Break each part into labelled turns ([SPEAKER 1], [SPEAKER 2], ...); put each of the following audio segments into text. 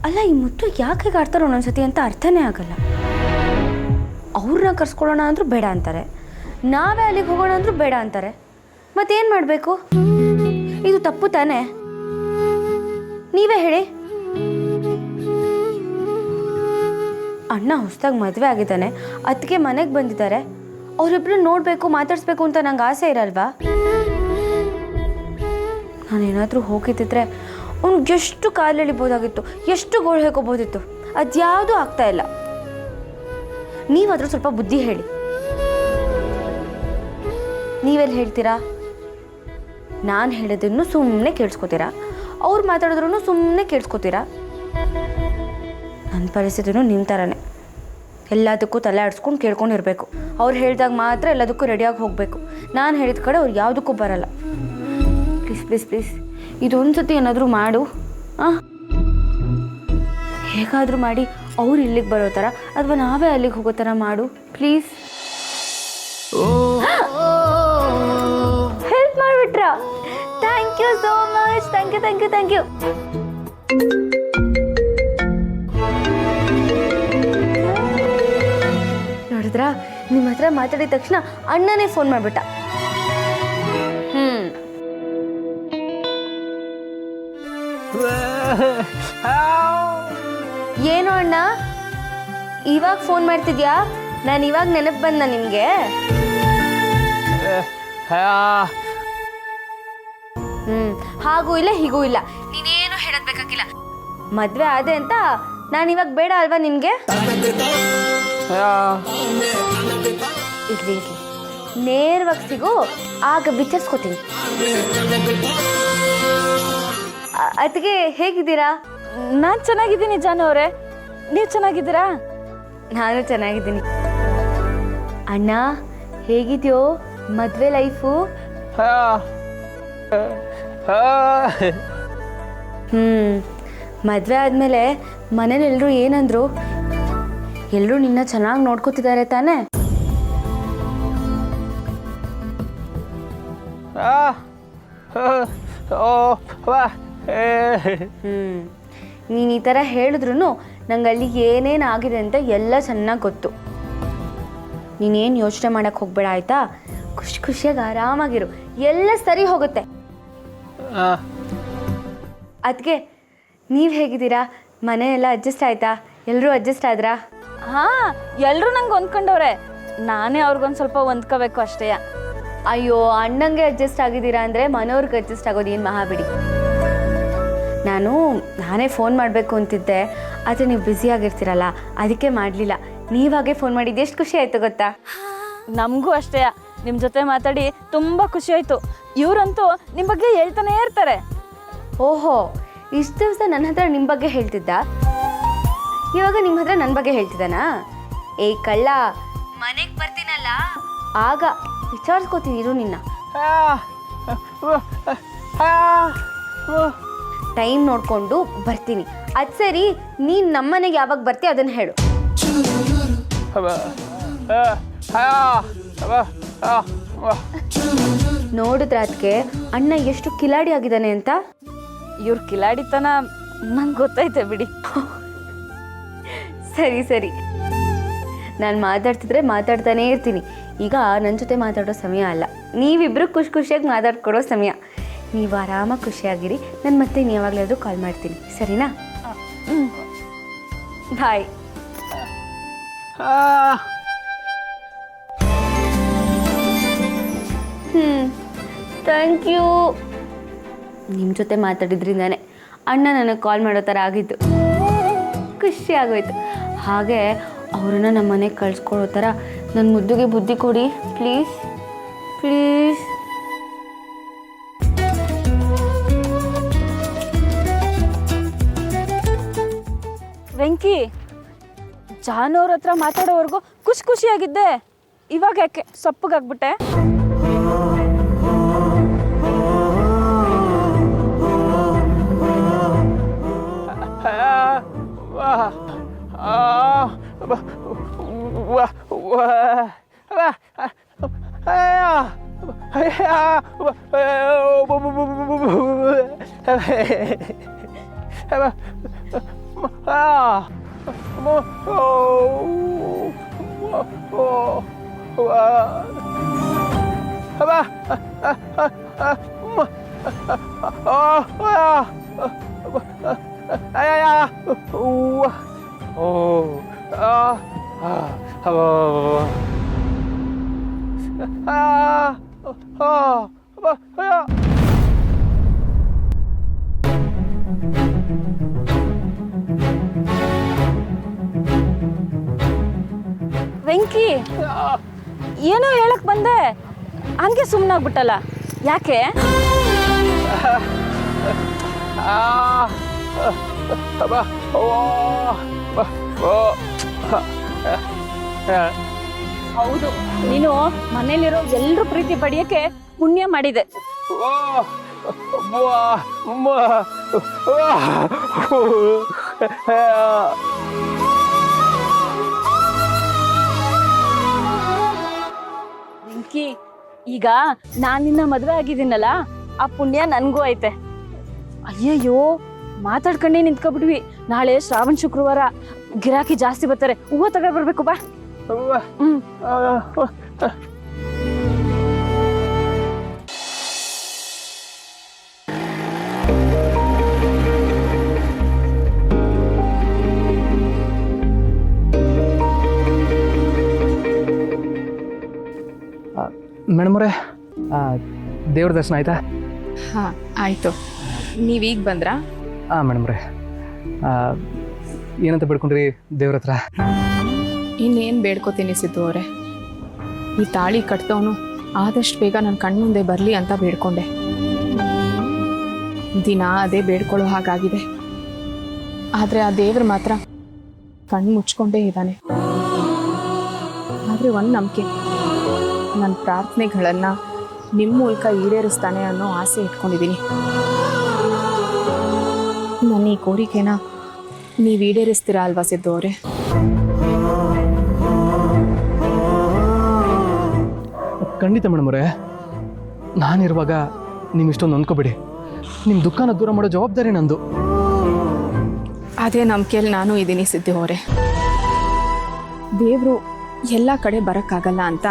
[SPEAKER 1] ಅಲ್ಲ ಈ ಮುತ್ತು ಯಾಕೆ ಆಡ್ತಾರೋ ಒಂದೊಂದ್ಸತಿ ಅಂತ ಅರ್ಥನೇ ಆಗಲ್ಲ. ಅವ್ರನ್ನ ಕರ್ಸ್ಕೊಳ್ಳೋಣ ಅಂದರೂ ಬೇಡ ಅಂತಾರೆ, ನಾವೇ ಅಲ್ಲಿಗೆ ಹೋಗೋಣ ಅಂದರೂ ಬೇಡ ಅಂತಾರೆ. ಮತ್ತೇನು ಮಾಡಬೇಕು? ಇದು ತಪ್ಪು ತಾನೇ? ನೀವೇ ಹೇಳಿ. ಅಣ್ಣ ಹೊಸದಾಗಿ ಮದುವೆ ಆಗಿದ್ದಾನೆ, ಅದಕ್ಕೆ ಮನೆಗೆ ಬಂದಿದ್ದಾರೆ. ಅವರಿಬ್ರು ನೋಡಬೇಕು, ಮಾತಾಡಿಸ್ಬೇಕು ಅಂತ ನಂಗೆ ಆಸೆ ಇರಲ್ವಾ? ನಾನೇನಾದರೂ ಹೋಗಿದ್ದಿದ್ರೆ ಅವ್ನಿಗೆ ಎಷ್ಟು ಕಾಲು ಎಳಿಬೋದಾಗಿತ್ತು, ಎಷ್ಟು ಗೋಳು ಹಾಕೋಬೋದಿತ್ತು. ಅದ್ಯಾವುದೂ ಆಗ್ತಾ ಇಲ್ಲ. ನೀವಾದರೂ ಸ್ವಲ್ಪ ಬುದ್ಧಿ ಹೇಳಿ. ನೀವೆಲ್ಲಿ ಹೇಳ್ತೀರಾ? ನಾನು ಹೇಳಿದ್ದನ್ನು ಸುಮ್ಮನೆ ಕೇಳಿಸ್ಕೊತೀರಾ, ಅವ್ರು ಮಾತಾಡಿದ್ರು ಸುಮ್ಮನೆ ಕೇಳಿಸ್ಕೊತೀರಾ. ನನ್ನ ಪರಿಸ್ಥಿತಿನೂ ನಿಮ್ಮ ಥರನೇ. ಎಲ್ಲದಕ್ಕೂ ತಲೆ ಆಡಿಸ್ಕೊಂಡು ಕೇಳ್ಕೊಂಡಿರ್ಬೇಕು. ಅವ್ರು ಹೇಳಿದಾಗ ಮಾತ್ರ ಎಲ್ಲದಕ್ಕೂ ರೆಡಿಯಾಗಿ ಹೋಗಬೇಕು. ನಾನು ಹೇಳಿದ ಕಡೆ ಅವ್ರು ಯಾವುದಕ್ಕೂ ಬರಲ್ಲ. ಪ್ಲೀಸ್ ಪ್ಲೀಸ್ ಪ್ಲೀಸ್, ಇದೊಂದು ಸತಿ ಏನಾದರೂ ಮಾಡು. ಹೇಗಾದರೂ ಮಾಡಿ ಅವ್ರು ಇಲ್ಲಿಗೆ ಬರೋ ಥರ ಅಥವಾ ನಾವೇ ಅಲ್ಲಿಗೆ ಹೋಗೋ ಥರ ಮಾಡು ಪ್ಲೀಸ್. ಹೆಲ್ಪ್ ಮಾಡಿಬಿಟ್ರಾ? Thank you so much. Thank you thank you thank you. ನೋಡಿದ್ರಾ, ನಿಮ್ಮ ಹತ್ರ ಮಾತಾಡಿದ ತಕ್ಷಣ ಅಣ್ಣನೇ ಫೋನ್ ಮಾಡಿಬಿಟ್ಟ. ಏನು ಅಣ್ಣ ಇವಾಗ ಫೋನ್ ಮಾಡ್ತಿದ್ಯಾ? ನಾನು ಇವಾಗ ನೆನಪು ಬಂದ ನಿಮಗೆ? ಹಾಗೂ ಇಲ್ಲ ಹೀಗೂ ಇಲ್ಲ, ನೀನೇನು ಹೇಳೋದ್ ಬೇಕಾಗಿಲ್ಲ. ಮದ್ವೆ ಆದೆ ಅಂತ ನಾನು ಇವಾಗ ಬೇಡ ಅಲ್ವಾ ನಿನ್ಗೆ? ಇರ್ಲಿ ಇರ್ಲಿ, ನೇರವಾಗಿ ಸಿಗು, ಆಗ ವಿಚಾರಿಸ್ಕೋತೀನಿ. ಅದಕ್ಕೆ ಹೇಗಿದ್ದೀರಾ?
[SPEAKER 2] ನಾನು ಚೆನ್ನಾಗಿದ್ದೀನಿ ಜಾನು ಅವರೇ, ನೀವು ಚೆನ್ನಾಗಿದ್ದೀರಾ?
[SPEAKER 1] ನಾನು ಚೆನ್ನಾಗಿದ್ದೀನಿ. ಅಣ್ಣ ಹೇಗಿದ್ಯೋ ಮದುವೆ ಲೈಫು? ಮದುವೆ ಆದಮೇಲೆ ಮನೇಲಿ ಎಲ್ಲರೂ ಏನಂದ್ರು? ಎಲ್ಲರೂ ನಿನ್ನ ಚೆನ್ನಾಗಿ ನೋಡ್ಕೋತಿದ್ದಾರೆ ತಾನೇ? ನೀನು ಈ ಥರ ಹೇಳಿದ್ರು ನಂಗೆ ಅಲ್ಲಿ ಏನೇನು ಆಗಿದೆ ಅಂತ ಎಲ್ಲ ಚೆನ್ನಾಗಿ ಗೊತ್ತು. ನೀನೇನು ಯೋಚನೆ ಮಾಡೋಕ್ಕೆ ಹೋಗ್ಬೇಡ ಆಯಿತಾ? ಖುಷಿ ಖುಷಿಯಾಗಿ ಆರಾಮಾಗಿರು, ಎಲ್ಲ ಸರಿ ಹೋಗುತ್ತೆ. ಅದಕ್ಕೆ ನೀವು ಹೇಗಿದ್ದೀರಾ? ಮನೆಯೆಲ್ಲ ಅಡ್ಜಸ್ಟ್ ಆಯ್ತಾ? ಎಲ್ಲರೂ ಅಡ್ಜಸ್ಟ್ ಆದ್ರಾ?
[SPEAKER 2] ಹಾಂ, ಎಲ್ಲರೂ ನಂಗೆ ಹೊಂದ್ಕೊಂಡವ್ರೆ. ನಾನೇ ಅವ್ರಿಗೊಂದು ಸ್ವಲ್ಪ ಹೊಂದ್ಕೋಬೇಕು ಅಷ್ಟೇ.
[SPEAKER 1] ಅಯ್ಯೋ, ಅಣ್ಣಂಗೆ ಅಡ್ಜಸ್ಟ್ ಆಗಿದ್ದೀರಾ ಅಂದರೆ ಮನೆಯವ್ರಿಗೆ ಅಡ್ಜಸ್ಟ್ ಆಗೋದು ಏನು ಮಹಾಬಿಡಿ. ನಾನೇ ಫೋನ್ ಮಾಡಬೇಕು ಅಂತಿದ್ದೆ, ಆದರೆ ನೀವು ಬ್ಯುಸಿಯಾಗಿರ್ತೀರಲ್ಲ, ಅದಕ್ಕೆ ಮಾಡಲಿಲ್ಲ. ನೀವಾಗೆ ಫೋನ್ ಮಾಡಿದ್ದು ಎಷ್ಟು ಖುಷಿ ಆಯಿತು ಗೊತ್ತಾ?
[SPEAKER 2] ನಮಗೂ ಅಷ್ಟೇ. ನಿಮ್ಮ ಜೊತೆ ಮಾತಾಡಿ ತುಂಬ ಖುಷಿ ಆಯಿತು. ಇವರಂತೂ ನಿಮ್ಮ ಬಗ್ಗೆ ಹೇಳ್ತಾನೆ ಇರ್ತಾರೆ.
[SPEAKER 1] ಓಹೋ, ಇಷ್ಟು ದಿವಸ ನನ್ನ ಹತ್ರ ನಿಮ್ಮ ಬಗ್ಗೆ ಹೇಳ್ತಿದ್ದ, ಇವಾಗ ನಿಮ್ಮ ಹತ್ರ ನನ್ನ ಬಗ್ಗೆ ಹೇಳ್ತಿದ್ದಾನಾ? ಏ ಕಳ್ಳ, ಮನೆಗೆ ಬರ್ತೀನಲ್ಲ ಆಗ ವಿಚಾರಿಸ್ಕೋತೀನಿ ಇರು ನಿನ್ನ. ಟೈಮ್ ನೋಡಿಕೊಂಡು ಬರ್ತೀನಿ. ಅದು ಸರಿ, ನೀನು ನಮ್ಮನೆಗೆ ಯಾವಾಗ ಬರ್ತೀಯ ಅದನ್ನು ಹೇಳು. ನೋಡಿದ್ರೆ ಅದಕ್ಕೆ ಅಣ್ಣ ಎಷ್ಟು ಕಿಲಾಡಿ ಆಗಿದ್ದಾನೆ ಅಂತ.
[SPEAKER 2] ಇವ್ರ ಕಿಲಾಡಿತನ ನಂಗೆ ಗೊತ್ತೈತೆ ಬಿಡಿ.
[SPEAKER 1] ಸರಿ ಸರಿ, ನಾನು ಮಾತಾಡ್ತಿದ್ರೆ ಮಾತಾಡ್ತಾನೇ ಇರ್ತೀನಿ. ಈಗ ನನ್ನ ಜೊತೆ ಮಾತಾಡೋ ಸಮಯ ಅಲ್ಲ, ನೀವಿಬ್ಬರು ಖುಷಿ ಖುಷಿಯಾಗಿ ಮಾತಾಡ್ಕೊಡೋ ಸಮಯ. ನೀವು ಆರಾಮಾಗಿ ಖುಷಿಯಾಗಿರಿ. ನಾನು ಮತ್ತೆ ಯಾವಾಗಲಾದರೂ ಕಾಲ್ ಮಾಡ್ತೀನಿ, ಸರಿನಾ? ಬಾಯ್. Thank you. ನಿಮ್ಮ ಜೊತೆ ಮಾತಾಡಿದ್ರಿಂದಾನೆ ಅಣ್ಣ ನನಗೆ ಕಾಲ್ ಮಾಡೋ ಥರ ಆಗಿದ್ದು. ಖುಷಿ ಆಗೋಯ್ತು. ಹಾಗೆ ಅವರನ್ನು ನಮ್ಮ ಮನೆಗೆ ಕಳಿಸ್ಕೊಡೋ ಥರ ನನ್ನ ಮುದ್ದುಗೆ ಬುದ್ಧಿ ಕೊಡಿ ಪ್ಲೀಸ್ ಪ್ಲೀಸ್.
[SPEAKER 2] ವೆಂಕಿ, ಜಾನವ್ರ ಹತ್ರ ಮಾತಾಡೋವರೆಗೂ ಖುಷಿ ಖುಷಿಯಾಗಿದ್ದೆ. ಇವಾಗ ಯಾಕೆ ಸಪ್ಪಗಾಗ್ಬಿಟ್ಟೆ? ವೆಂಕಿ, ಏನೋ ಹೇಳಕ್ ಬಂದೆ, ಹಂಗೆ ಸುಮ್ಮನಾಗ್ಬಿಟ್ಟಲ್ಲ, ಯಾಕೆ? ಹೌದು, ನೀನು ಮನೇಲಿರೋ ಎಲ್ರೂ ಪ್ರೀತಿ ಪಡೆಯಕ್ಕೆ ಪುಣ್ಯ ಮಾಡಿದೆ. ವೆಂಕಿ, ಈಗ ನಾನ್ ನಿನ್ನ ಮದ್ವೆ ಆಗಿದ್ದೀನಲ್ಲ, ಆ ಪುಣ್ಯ ನನ್ಗೂ ಐತೆ. ಅಯ್ಯಯ್ಯೋ, ಮಾತಾಡ್ಕೊಂಡೇ ನಿಂತ್ಕೊಬಿಟ್ವಿ. ನಾಳೆ ಶ್ರಾವಣ ಶುಕ್ರವಾರ, ಗಿರಾಕಿ ಜಾಸ್ತಿ ಬರ್ತಾರೆ. ಹೂವು ತಗೊಂಡ್ ಬರ್ಬೇಕು ಬಾ.
[SPEAKER 3] ಮೇಡಮ್ರೆ, ದೇವ್ರ ದರ್ಶನ ಆಯ್ತಾ?
[SPEAKER 4] ಹಾಂ ಆಯಿತು. ನೀವೀಗ ಬಂದ್ರಾ?
[SPEAKER 3] ಹಾಂ ಮೇಡಮ್ರೆ, ಏನಂತ ಬೇಡ್ಕೊಂಡ್ರಿ ದೇವ್ರ ಹತ್ರ?
[SPEAKER 4] ಇನ್ನೇನು ಬೇಡ್ಕೋತೀನಿ ಸಿದ್ದು ಅವರೇ, ಈ ತಾಳಿ ಕಟ್ದವನು ಆದಷ್ಟು ಬೇಗ ನನ್ನ ಕಣ್ಮುಂದೆ ಬರಲಿ ಅಂತ ಬೇಡ್ಕೊಂಡೆ. ದಿನ ಅದೇ ಬೇಡ್ಕೊಳ್ಳೋ ಹಾಗಾಗಿದೆ. ಆದರೆ ಆ ದೇವ್ರು ಮಾತ್ರ ಕಣ್ಣು ಮುಚ್ಕೊಂಡೇ ಇದ್ದಾನೆ. ಆದರೆ ಒಂದು ನಂಬಿಕೆ, ನನ್ನ ಪ್ರಾರ್ಥನೆಗಳನ್ನು ನಿಮ್ಮ ಮೂಲಕ ಈಡೇರಿಸ್ತಾನೆ ಅನ್ನೋ ಆಸೆ ಇಟ್ಕೊಂಡಿದ್ದೀನಿ. ನನ್ನ ಈ ಕೋರಿಕೆನ ನೀವು ಈಡೇರಿಸ್ತೀರಾ ಅಲ್ವಾ ಸಿದ್ದು ಅವರೇ?
[SPEAKER 3] ಖಂಡಿತ ಮೇಡಮ್ರೆ, ನಾನಿರುವಾಗ ನೀವು ಇಷ್ಟೊಂದು ಅಂದ್ಕೋಬೇಡಿ. ನಿಮ್ಮ ದುಃಖನ ದೂರ ಮಾಡೋ ಜವಾಬ್ದಾರಿ ನಂದು.
[SPEAKER 4] ಅದೇ ನಂಬಿಕೆಯಲ್ಲಿ ನಾನು ಇದ್ದೀನಿ ಸಿದ್ದು ಅವರೇ. ದೇವರು ಎಲ್ಲ ಕಡೆ ಬರೋಕ್ಕಾಗಲ್ಲ ಅಂತ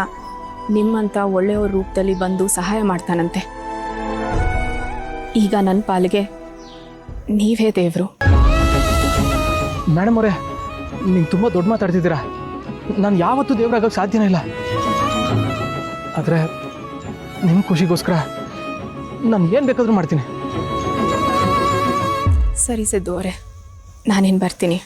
[SPEAKER 4] ನಿಮ್ಮಂಥ ಒಳ್ಳೆಯವ್ರ ರೂಪದಲ್ಲಿ ಬಂದು ಸಹಾಯ ಮಾಡ್ತಾನಂತೆ. ಈಗ ನನ್ನ ಪಾಲಿಗೆ ನೀವೇ ದೇವರು.
[SPEAKER 3] ಮೇಡಮ್ ಅವರೇ, ನೀವು ತುಂಬ ದೊಡ್ಡ ಮಾತಾಡ್ತಿದ್ದೀರಾ. ನಾನು ಯಾವತ್ತೂ ದೇವರಾಗಕ್ಕೆ ಸಾಧ್ಯನೇ ಇಲ್ಲ. ಆದರೆ ನಿಮ್ಮ ಖುಷಿಗೋಸ್ಕರ ನಾನು ಏನು ಬೇಕಾದರೂ ಮಾಡ್ತೀನಿ.
[SPEAKER 4] ಸರಿ ಸಿದ್ದು ಅವರೇ, ನಾನೇನು ಬರ್ತೀನಿ.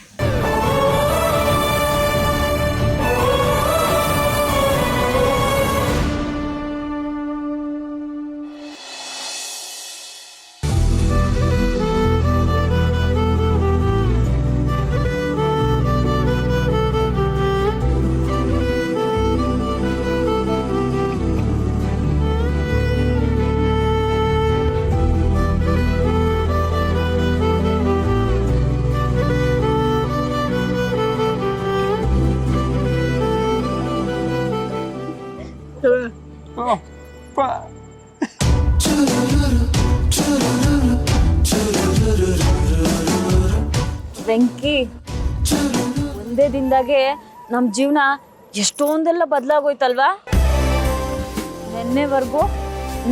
[SPEAKER 2] ವೆಂಕಿ, ಒಂದೇ ದಿನದಾಗೆ ನಮ್ಮ ಜೀವನ ಎಷ್ಟೊಂದೆಲ್ಲ ಬದಲಾಗೋಯ್ತಲ್ವಾ? ನಿನ್ನೆವರೆಗೂ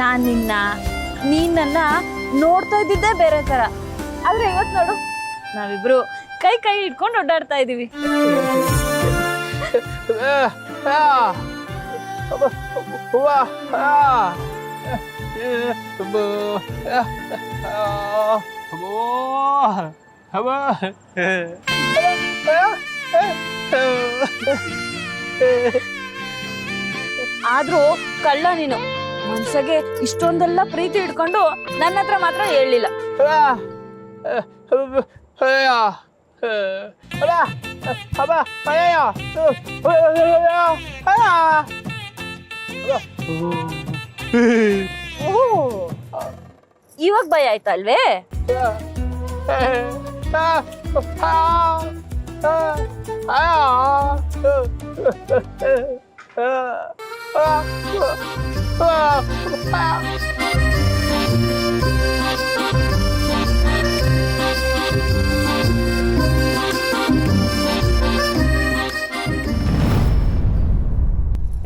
[SPEAKER 2] ನಾನು ನೀನ್ ನನ್ನ ನೋಡ್ತಾ ಇದ್ದಿದ್ದೇ ಬೇರೆ ಥರ. ಆದರೆ ಇವತ್ತು ನೋಡು, ನಾವಿಬ್ರು ಕೈ ಕೈ ಇಟ್ಕೊಂಡು ಓಡಾಡ್ತಾ ಇದ್ದೀವಿ. ಆದ್ರೂ ಕಳ್ಳ ನೀನು. ಮನ್ಸಗೆ ಇಷ್ಟೊಂದೆಲ್ಲ ಪ್ರೀತಿ ಇಟ್ಕೊಂಡು ನನ್ನ ಹತ್ರ ಮಾತ್ರ ಹೇಳಲಿಲ್ಲ. ಇವಾಗ ಭಯ ಆಯ್ತಾ ಅಲ್ವೇ?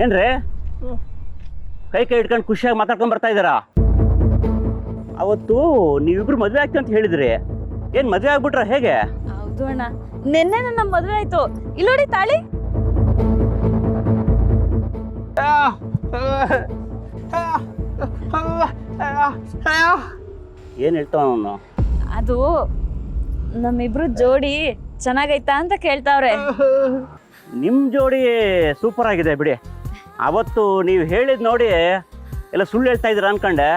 [SPEAKER 5] ಏನ್ರಿ ಕೈ ಇಟ್ಕೊಂಡು ಖುಷಿಯಾಗಿ ಮಾತಾಡ್ಕೊಂಡು ಬರ್ತಾ ಇದ್ದೀರಾ? ಅವತ್ತು ನೀವಿಬ್ರು ಮದುವೆ ಆಗ್ತೀವಿ ಅಂತ ಹೇಳಿದ್ರಿ, ಏನು ಮದುವೆ ಆಗ್ಬಿಟ್ರ ಹೇಗೆ?
[SPEAKER 2] ಹೌದು ಅಣ್ಣ, ನಿನ್ನೆ ನಮ್ಮ ಮದುವೆ ಆಯ್ತು. ಇಲ್ಲೋಡಿ ತಾಳಿ.
[SPEAKER 5] ಏನು ಹೇಳ್ತಾವ ಅವನು?
[SPEAKER 2] ಅದು ನಮ್ಮಿಬ್ರು ಜೋಡಿ ಚೆನ್ನಾಗೈತಾ ಅಂತ ಕೇಳ್ತಾವ್ರೆ.
[SPEAKER 5] ನಿಮ್ಮ ಜೋಡಿ ಸೂಪರ್ ಆಗಿದೆ ಬಿಡಿ. ಅವತ್ತು ನೀವು ಹೇಳಿದ್ ನೋಡಿ ಎಲ್ಲ ಸುಳ್ಳು ಹೇಳ್ತಾ ಇದ್ದೀರಾ ಅನ್ಕೊಂಡೆ.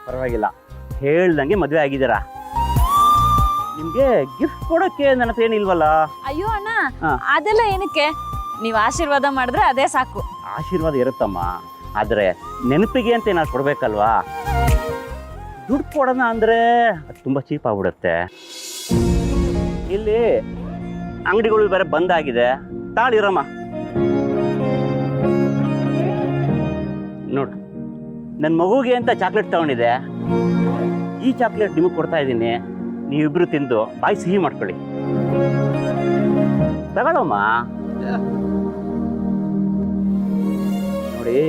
[SPEAKER 5] ಪರವಾಗಿಲ್ಲ, ಹೇಳ್ದಂಗೆ ಮದುವೆ ಆಗಿದ್ದೀರಾ. ನಿಮಗೆ ಗಿಫ್ಟ್ ಕೊಡೋಕ್ಕೆ ನನ್ನ ಹತ್ರ ಏನಿಲ್ವಲ್ಲ?
[SPEAKER 2] ಅಯ್ಯೋ ಅಣ್ಣ, ಅದೆಲ್ಲ ಏನಕ್ಕೆ? ನೀವು ಆಶೀರ್ವಾದ ಮಾಡಿದ್ರೆ ಅದೇ ಸಾಕು.
[SPEAKER 5] ಆಶೀರ್ವಾದ ಇರುತ್ತಮ್ಮ, ಆದರೆ ನೆನಪಿಗೆ ಅಂತ ಏನಾದ್ರು ಕೊಡ್ಬೇಕಲ್ವಾ? ದುಡ್ಡು ಕೊಡೋಣ ಅಂದರೆ ಅದು ತುಂಬ ಚೀಪ್ ಆಗ್ಬಿಡುತ್ತೆ. ಇಲ್ಲಿ ಅಂಗಡಿಗಳು ಬೇರೆ ಬಂದಾಗಿದೆ. ತಾಳಿರಮ್ಮ, ನೋಡು ನನ್ನ ಮಗುಗೆ ಅಂತ ಚಾಕ್ಲೇಟ್ ತಗೊಂಡಿದೆ. ಈ ಚಾಕ್ಲೇಟ್ ನಿಮಗೆ ಕೊಡ್ತಾ ಇದ್ದೀನಿ, ನೀವಿಬ್ರು ತಿಂದು ಬಾಯಿ ಸಿಹಿ ಮಾಡ್ಕೊಳ್ಳಿ. ತಗೊಳ್ಳಮ್ಮ. ನೋಡಿ,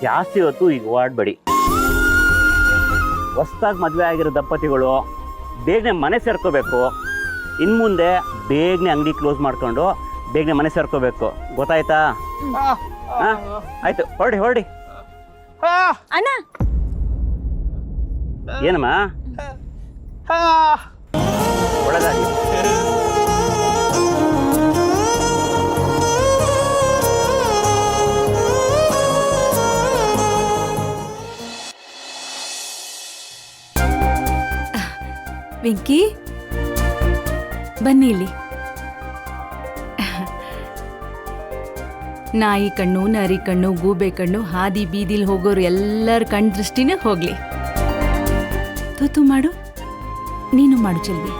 [SPEAKER 5] ಜಾಸ್ತಿ ಹೊತ್ತು ಈಗ ಓಡಾಡಬೇಡಿ. ಹೊಸ್ದಾಗಿ ಮದುವೆ ಆಗಿರೋ ದಂಪತಿಗಳು ಬೇಗನೆ ಮನೆ ಸೇರ್ಕೋಬೇಕು. ಇನ್ನು ಮುಂದೆ ಬೇಗನೆ ಅಂಗಡಿ ಕ್ಲೋಸ್ ಮಾಡ್ಕೊಂಡು ಬೇಗನೆ ಮನೆ ಸೇರ್ಕೋಬೇಕು, ಗೊತ್ತಾಯ್ತಾ? ಆಯ್ತು, ಹೊರಡಿ ಹೊರಡಿ.
[SPEAKER 2] ಅಣ್ಣ,
[SPEAKER 5] ಏನಮ್ಮ ಒಳಗಾಗಿ?
[SPEAKER 6] ವೆಂಕಿ, ಬನ್ನಿ ಇಲ್ಲಿ. ನಾಯಿ ಕಣ್ಣು, ನರಿ ಕಣ್ಣು, ಗೂಬೆ ಕಣ್ಣು, ಹಾದಿ ಬೀದಿಲಿ ಹೋಗೋರು ಎಲ್ಲರ ಕಣ್ ದೃಷ್ಟಿನೇ ಹೋಗ್ಲಿ. ತೂತು ಮಾಡು, ನೀನು ಮಾಡು ಚೆಲ್ವಿ.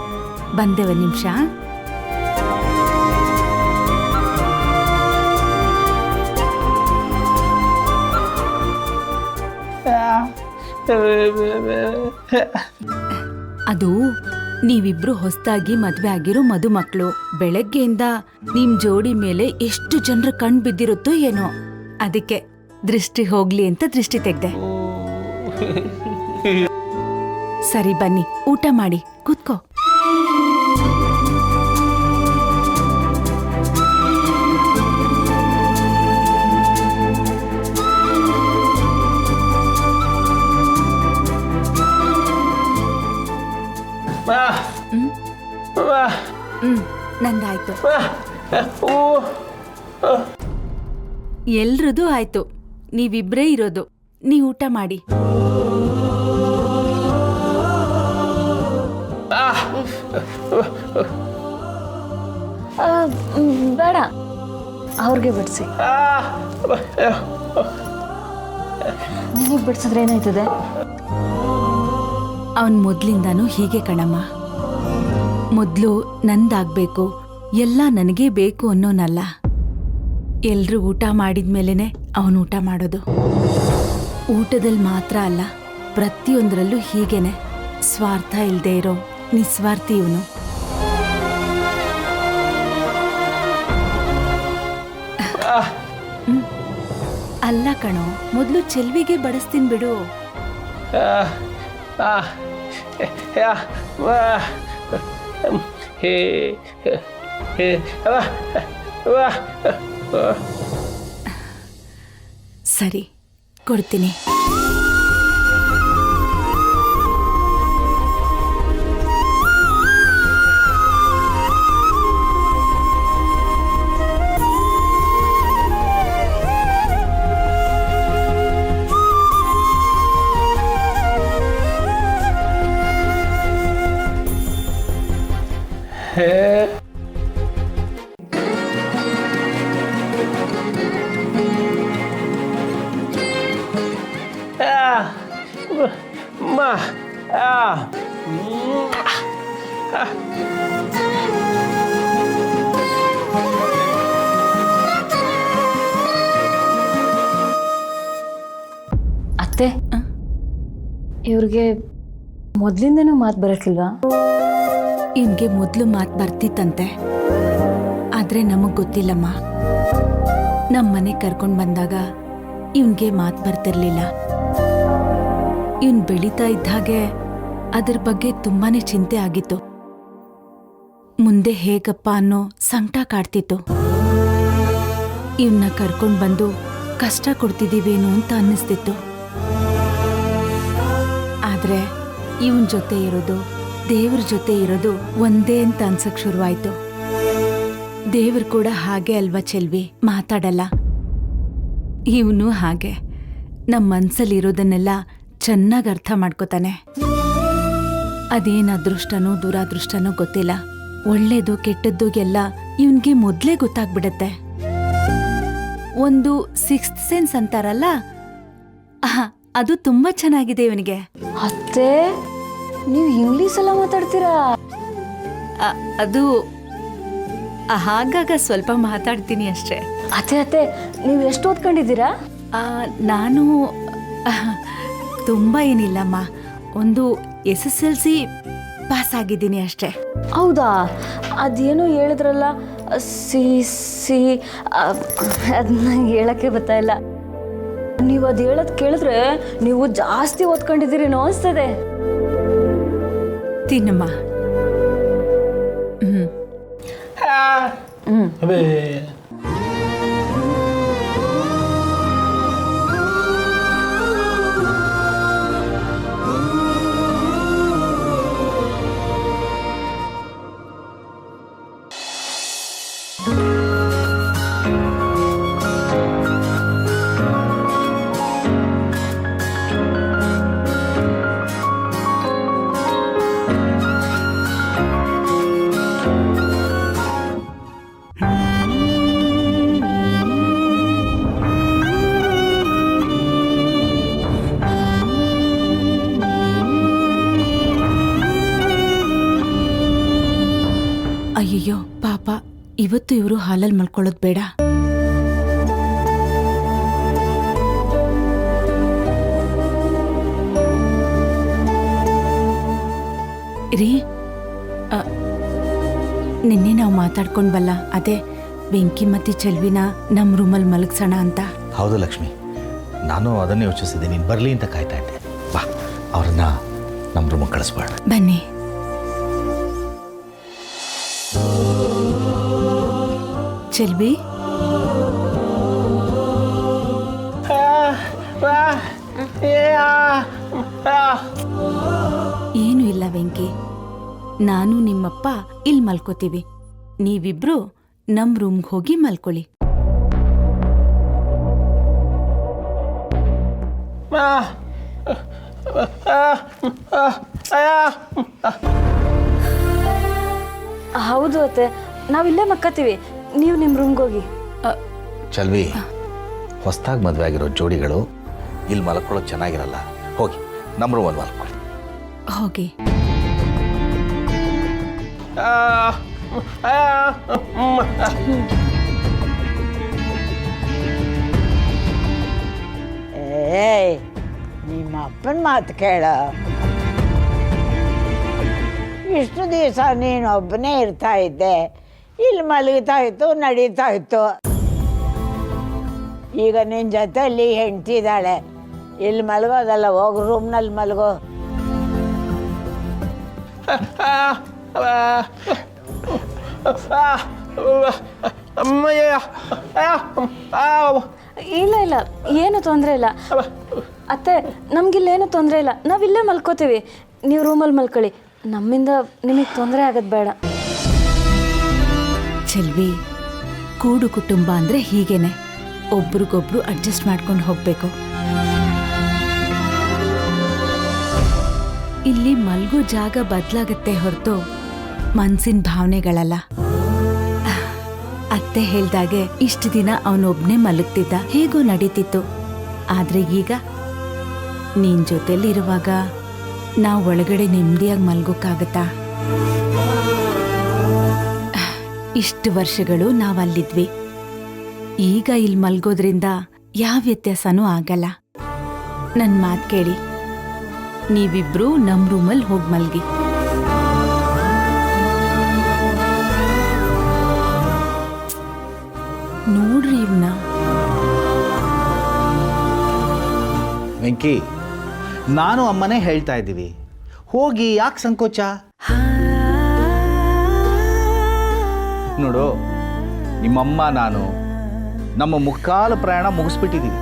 [SPEAKER 6] ಬಂದೆ ಒಂದು ನಿಮಿಷ. ಅದು ನೀವಿಬ್ರು ಹೊಸ್ದಾಗಿ ಮದ್ವೆ ಆಗಿರೋ ಮದುಮಕ್ಳು. ಬೆಳಗ್ಗೆಯಿಂದ ನಿಮ್ ಜೋಡಿ ಮೇಲೆ ಎಷ್ಟು ಜನರ ಕಣ್ ಬಿದ್ದಿರುತ್ತೋ ಏನೋ, ಅದಕ್ಕೆ ದೃಷ್ಟಿ ಹೋಗ್ಲಿ ಅಂತ ದೃಷ್ಟಿ ತೆಗ್ದೆ. ಸರಿ ಬನ್ನಿ, ಊಟ ಮಾಡಿ ಕೂತ್ಕೋ. ನಂದಾಯ್ತು, ಎಲ್ರದು ಆಯ್ತು. ನೀವಿಬ್ರೇ ಇರೋದು, ನೀವ್ ಊಟ ಮಾಡಿ.
[SPEAKER 2] ಬೇಡ, ಅವ್ರಿಗೆ ಬಿಡಿಸಿ. ನಿಮಗೆ ಬಿಡಿಸಿದ್ರೆ ಏನಾಯ್ತದೆ?
[SPEAKER 6] ಅವನ್ ಮೊದ್ಲಿಂದಾನು ಹೀಗೆ ಕಣಮ್ಮ. ಮೊದ್ಲು ನಂದಾಗ್ಬೇಕು, ಎಲ್ಲ ನನಗೇ ಬೇಕು ಅನ್ನೋನಲ್ಲ. ಎಲ್ರೂ ಊಟ ಮಾಡಿದ್ಮೇಲೆನೆ ಅವನು ಊಟ ಮಾಡೋದು. ಊಟದಲ್ಲಿ ಮಾತ್ರ ಅಲ್ಲ, ಪ್ರತಿಯೊಂದರಲ್ಲೂ ಹೀಗೇನೆ. ಸ್ವಾರ್ಥ ಇಲ್ದೇ ಇರೋ ನಿಸ್ವಾರ್ಥಿ ಇವನು. ಅಲ್ಲ ಕಣೋ, ಮೊದ್ಲು ಚೆಲ್ವಿಗೆ ಬಡಿಸ್ತೀನಿ ಬಿಡು. ಸರಿ, ಕೊಡ್ತೀನಿ.
[SPEAKER 2] ಅತ್ತೆ, ಇವ್ರಿಗೆ ಮೊದ್ಲಿಂದನೂ ಮಾತು ಬರಕ್ಕಿಲ್ವಾ?
[SPEAKER 6] ಇವ್ನಿಗೆ ಮೊದಲು ಮಾತು ಬರ್ತಿತ್ತಂತೆ, ಆದ್ರೆ ನಮಗ್ ಗೊತ್ತಿಲ್ಲಮ್ಮ. ನಮ್ಮನೆಗೆ ಕರ್ಕೊಂಡು ಬಂದಾಗ ಇವನ್ಗೆ ಮಾತು ಬರ್ತಿರ್ಲಿಲ್ಲ. ಇವನ್ ಬೆಳೀತಾ ಇದ್ದ ಹಾಗೆ ಅದ್ರ ಬಗ್ಗೆ ತುಂಬಾನೇ ಚಿಂತೆ ಆಗಿತ್ತು. ಮುಂದೆ ಹೇಗಪ್ಪ ಅನ್ನೋ ಸಂಕಟ ಕಾಡ್ತಿತ್ತು. ಇವನ್ನ ಕರ್ಕೊಂಡು ಬಂದು ಕಷ್ಟ ಕೊಡ್ತಿದ್ದೀವೇನೋ ಅಂತ ಅನ್ನಿಸ್ತಿತ್ತು. ಆದ್ರೆ ಇವನ್ ಜೊತೆ ಇರೋದು, ದೇವ್ರ ಜೊತೆ ಇರೋದು ಒಂದೇ ಅಂತ ಅನ್ಸಕ್ ಶುರುವಾಯ್ತು. ದೇವ್ರು ಕೂಡ ಹಾಗೆ ಅಲ್ವಾ ಚೆಲ್ವಿ, ಮಾತಾಡಲ್ಲ. ಇವನು ಹಾಗೆ ನಮ್ಮ ಮನ್ಸಲ್ಲಿರೋದನ್ನೆಲ್ಲ ಚೆನ್ನಾಗಿ ಅರ್ಥ ಮಾಡ್ಕೋತಾನೆ. ಅದೇನ್ ಅದೃಷ್ಟನೋ ದುರಾದೃಷ್ಟನೋ ಗೊತ್ತಿಲ್ಲ, ಒಳ್ಳೇದು ಕೆಟ್ಟದ್ದು ಎಲ್ಲ ಇವನ್ಗೆ ಮೊದ್ಲೇ ಗೊತ್ತಾಗ್ಬಿಡತ್ತೆ. ಒಂದು ಸಿಕ್ಸ್ತ್ ಸೆನ್ಸ್ ಅಂತಾರಲ್ಲ, ಅದು ತುಂಬಾ ಚೆನ್ನಾಗಿದೆ ಇವನಿಗೆ.
[SPEAKER 2] ಅತ್ತೆ, ನೀವು ಇಂಗ್ಲೀಷ್ ಎಲ್ಲ ಮಾತಾಡ್ತೀರಾ?
[SPEAKER 6] ಅದು ಆಗಾಗ ಸ್ವಲ್ಪ ಮಾತಾಡ್ತೀನಿ ಅಷ್ಟೇ.
[SPEAKER 2] ಅತ್ತೆ ನೀವು ಎಷ್ಟು ಓದ್ಕೊಂಡಿದ್ದೀರಾ?
[SPEAKER 6] ನಾನು ತುಂಬ ಏನಿಲ್ಲಮ್ಮ, ಒಂದು SSLC ಪಾಸ್ ಆಗಿದ್ದೀನಿ ಅಷ್ಟೇ.
[SPEAKER 2] ಹೌದಾ? ಅದೇನೋ ಹೇಳಿದ್ರಲ್ಲ, ಸಿ ಅದನ್ನ ಹೇಳಕ್ಕೆ ಬರ್ತಾ ಇಲ್ಲ. ನೀವು ಅದು ಹೇಳೋದು ಕೇಳಿದ್ರೆ ನೀವು ಜಾಸ್ತಿ ಓದ್ಕೊಂಡಿದ್ದೀರೇನೋ ಅನಿಸ್ತದೆ.
[SPEAKER 6] ತಿನ್ನಮ್ಮ. ಅಯ್ಯಯ್ಯೋ ಪಾಪ, ಇವತ್ತು ಇವರು ಹಾಲಲ್ಲಿ ಮಲ್ಕೊಳ್ಳೋದು ಬೇಡ. ರೀ, ನಿನ್ನೆ ನಾವು ಮಾತಾಡ್ಕೊಂಡ್ಬಲ್ಲ, ಅದೇ ಬೆಂಕಿ ಮತ್ತೆ ಚೆಲ್ವಿನ ನಮ್ಮ ರೂಮಲ್ಲಿ ಮಲಗ್ಸೋಣ ಅಂತ.
[SPEAKER 7] ಹೌದು ಲಕ್ಷ್ಮಿ, ನಾನು ಅದನ್ನೇ ಯೋಚಿಸಿದ್ದೆ. ನೀನು ಬರಲಿ ಅಂತ ಕಾಯ್ತಾ ಇದ್ದೆ. ಬಾ, ಅವ್ರನ್ನ ನಮ್ಮ ರೂಮಿಗೆ ಕಳಿಸ್ಬೇಡ.
[SPEAKER 6] ಬನ್ನಿ. ಚೆಲ್ವಿ, ಏನು ಇಲ್ಲ ವೆಂಕಿ, ನಾನು ನಿಮ್ಮಪ್ಪ ಇಲ್ಲಿ ಮಲ್ಕೋತೀವಿ. ನೀವಿಬ್ರು ನಮ್ ರೂಮ್ಗೆ ಹೋಗಿ ಮಲ್ಕೊಳ್ಳಿ.
[SPEAKER 2] ಹೌದು ಅತ್ತೆ, ನಾವಿಲ್ಲೇ ಮಕ್ಕತ್ತೀವಿ, ನೀವು ನಿಮ್ಮ ರೂಮ್ಗೆ ಹೋಗಿ.
[SPEAKER 7] ಚಲ್ವಿ, ಹೊಸ್ದಾಗಿ ಮದುವೆ ಆಗಿರೋ ಜೋಡಿಗಳು ಇಲ್ಲಿ ಮಲ್ಕೊಳ್ಳೋದು ಚೆನ್ನಾಗಿರಲ್ಲ. ಹೋಗಿ ನಮ್ಮ ರೂಮಲ್ಲಿ ಮಲ್ಕೊಳ್ಳಿ.
[SPEAKER 6] ಹೋಗಿ.
[SPEAKER 8] ಏಯ್, ನಿಮ್ಮ ಅಪ್ಪನ ಮಾತು ಕೇಳ. ಇಷ್ಟು ದಿವಸ ನೀನು ಒಬ್ಬನೇ ಇರ್ತಾ ಇದ್ದೆ, ಇಲ್ಲಿ ಮಲಗ್ತಾ ಇತ್ತು, ನಡೀತಾ ಇತ್ತು. ಈಗ ನಿನ್ನ ಜೊತೆಯಲ್ಲಿ ಹೆಂಡ್ತಿದ್ದಾಳೆ, ಇಲ್ಲಿ ಮಲಗೋದಲ್ಲ, ಹೋಗಿ ರೂಮ್ನಲ್ಲಿ ಮಲಗೋ.
[SPEAKER 2] ಇಲ್ಲ ಇಲ್ಲ, ಏನು ತೊಂದರೆ ಇಲ್ಲ ಅತ್ತೆ, ನಮಗಿಲ್ಲೇನು ತೊಂದರೆ ಇಲ್ಲ, ನಾವಿಲ್ಲೇ ಮಲ್ಕೋತೀವಿ. ನೀವು ರೂಮಲ್ಲಿ ಮಲ್ಕೊಳ್ಳಿ, ನಮ್ಮಿಂದ ನಿಮಗೆ ತೊಂದರೆ ಆಗೋದು ಬೇಡ.
[SPEAKER 6] ಚೆಲ್ವಿ, ಕೂಡು ಕುಟುಂಬ ಅಂದ್ರೆ ಹೀಗೇನೆ, ಒಬ್ರಿಗೊಬ್ರು ಅಡ್ಜಸ್ಟ್ ಮಾಡ್ಕೊಂಡು ಹೋಗ್ಬೇಕು. ಇಲ್ಲಿ ಮಲ್ಗೋ ಜಾಗ ಬದಲಾಗತ್ತೆ ಹೊರತು ಮನ್ಸಿನ ಭಾವನೆಗಳಲ್ಲ. ಅತ್ತೆ ಹೇಳ್ದಾಗೆ ಇಷ್ಟು ದಿನ ಅವನೊಬ್ನೇ ಮಲಗ್ತಿದ್ದ, ಹೇಗೋ ನಡೀತಿತ್ತು. ಆದ್ರೆ ಈಗ ನೀನ್ ಜೊತೆಲಿರುವಾಗ ನಾವು ಒಳಗಡೆ ನೆಮ್ಮದಿಯಾಗಿ ಮಲ್ಗೋಕ್ಕಾಗತ್ತಾ? ಇಷ್ಟು ವರ್ಷಗಳು ನಾವಲ್ಲಿದ್ವಿ, ಈಗ ಇಲ್ಲಿ ಮಲ್ಗೋದ್ರಿಂದ ಯಾವ ವ್ಯತ್ಯಾಸನೂ ಆಗಲ್ಲ. ನನ್ ಮಾತ್ ಕೇಳಿ, ನೀವಿಬ್ರು ನಮ್ ರೂಮಲ್ಲಿ ಹೋಗಿ ಮಲ್ಗಿ. ನೋಡ್ರಿ ಇವ್ನ.
[SPEAKER 7] ವೆಂಕಿ, ನಾನು ಅಮ್ಮನೇ ಹೇಳ್ತಾ ಇದ್ದೀವಿ, ಹೋಗಿ ಯಾಕೆ ಸಂಕೋಚ? ನೋಡು, ನಿಮ್ಮಮ್ಮ ನಾನು ನಮ್ಮ ಮುಕ್ಕಾಲು ಪ್ರಯಾಣ ಮುಗಿಸ್ಬಿಟ್ಟಿದ್ದೀವಿ.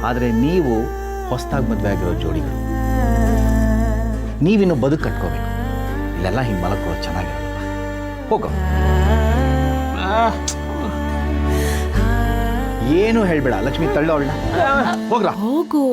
[SPEAKER 7] ಆದರೆ ನೀವು ಹೊಸದಾಗಿ ಮದುವೆ ಆಗಿರೋ ಜೋಡಿಗಳು, ನೀವಿನ್ನು ಬದುಕು ಕಟ್ಕೋಬೇಕು. ಇಲ್ಲೆಲ್ಲ ಹಿಂಗೆ ಮಲಕ್ಕೋ ಚೆನ್ನಾಗಿರಲ್ಲ. ಹೋಗೋ. ಏನು ಹೇಳ್ಬೇಡ ಲಕ್ಷ್ಮಿ, ತಳ್ಳೋ ಅವಳನ್ನ. ಹೋಗ್ರ.
[SPEAKER 6] ಹೋಗು.